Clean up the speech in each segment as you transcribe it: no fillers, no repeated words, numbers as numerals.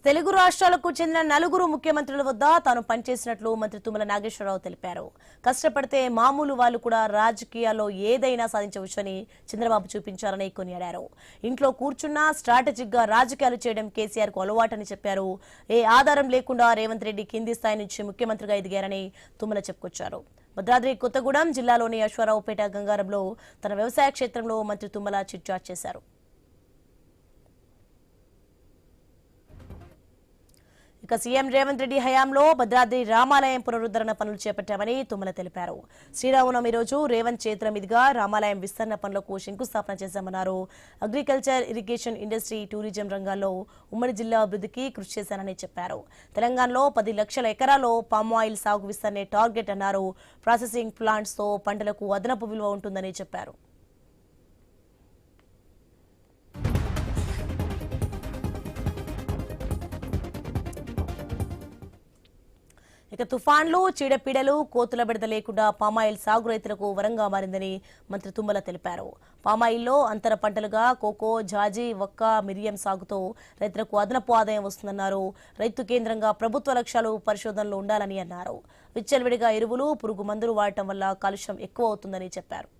తెలుగు రాష్ట్రాలకు చెందిన నలుగురు ముఖ్యమంత్రుల వద్ద తాను పనిచేసినట్లు మంత్రి తుమ్మల నాగేశ్వరరావు తెలిపారు. కష్టపడితే మామూలు వాళ్ళు కూడా రాజకీయాల్లో ఏదైనా సాధించవచ్చని చంద్రబాబు చూపించారని కొనియాడారు. ఇంట్లో కూర్చున్నా స్ట్రాటజిక్ గా రాజకీయాలు చేయడం కేసీఆర్ కు అలవాటని చెప్పారు. ఏ ఆధారం లేకుండా రేవంత్ రెడ్డి కింది స్థాయి నుంచి ముఖ్యమంత్రిగా ఎదిగారని తుమ్మల చెప్పుకొచ్చారు. భద్రాద్రి కొత్తగూడెం జిల్లాలోని అశ్వారావుపేట గంగారంలో తన వ్యవసాయ క్షేత్రంలో మంత్రి తుమ్మల చిట్చాట్ చేశారు. ఇక సీఎం రేవంత్ రెడ్డి హయాంలో భద్రాద్రి రామాలయం పునరుద్ధరణ పనులు చేపట్టామని తుమ్మల తెలిపారు. శ్రీరామనవమి రోజు రేవంత్ చేతుల మీదుగా రామాలయం విస్తరణ పనులకు శంకుస్థాపన చేశామన్నారు. అగ్రికల్చర్, ఇరిగేషన్, ఇండస్ట్రీ, టూరిజం రంగాల్లో ఉమ్మడి జిల్లా అభివృద్ధికి కృషి చేశానని చెప్పారు. తెలంగాణలో 10 లక్షల ఎకరాల్లో పామాయిల్ సాగు విస్తరణే టార్గెట్ అన్నారు. ప్రాసెసింగ్ ప్లాంట్స్ తో పంటలకు అదనపు విలువ ఉంటుందని చెప్పారు. ఇక తుఫాన్లు, చీడపీడలు, కోతుల బెడద లేకుండా పామాయిల్ సాగు రైతులకు వరంగా మారిందని మంత్రి తుమ్మల తెలిపారు. పామాయిల్లో అంతర పంటలుగా కోకో, జాజి, వక్క, మిరియం సాగుతో రైతులకు అదనపు ఆదాయం వస్తుందన్నారు. రైతు కేంద్రంగా ప్రభుత్వ లక్ష్యాలు, పరిశోధనలు ఉండాలని అన్నారు. విచ్చలవిడిగా ఎరువులు, పురుగు మందులు వాడటం వల్ల కాలుష్యం ఎక్కువ అవుతుందని చెప్పారు.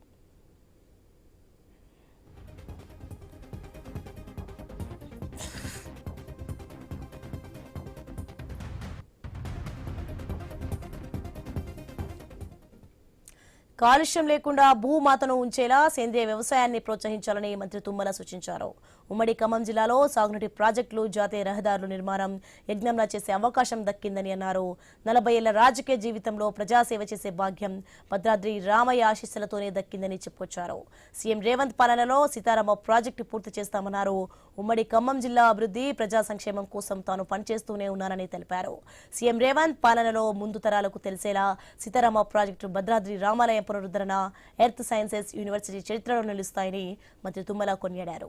కాలుష్యం లేకుండా భూమాతను ఉంచేలా సేంద్రియ వ్యవసాయాన్ని ప్రోత్సహించాలని మంత్రి తుమ్మల సూచించారు. ఉమ్మడి ఖమ్మం జిల్లాలో సాగునీటి ప్రాజెక్టులు, జాతీయ రహదారుల నిర్మాణం యజ్ఞంలా చేసే అవకాశం దక్కిందని అన్నారు. 40 ఏళ్ల రాజకీయ జీవితంలో ప్రజాసేవ చేసే భాగ్యం భద్రాద్రి రామయ్య ఆశీస్సులతోనే దక్కిందని చెప్పుకొచ్చారు. సీఎం రేవంత్ పాలనలో సీతారామ ప్రాజెక్టు పూర్తి చేస్తామన్నారు. ఉమ్మడి ఖమ్మం జిల్లా అభివృద్ధి, ప్రజా సంక్షేమం కోసం తాను పనిచేస్తూనే ఉన్నానని తెలిపారు. సీఎం రేవంత్ పాలనలో ముందు తరాలకు తెలిసేలా సీతారామ ప్రాజెక్టు, భద్రాద్రి రామాలయం పునరుద్ధరణ, ఎర్త్ సైన్సెస్ యూనివర్సిటీ చరిత్రలో నిలుస్తాయని మంత్రి తుమ్మల కొనియాడారు.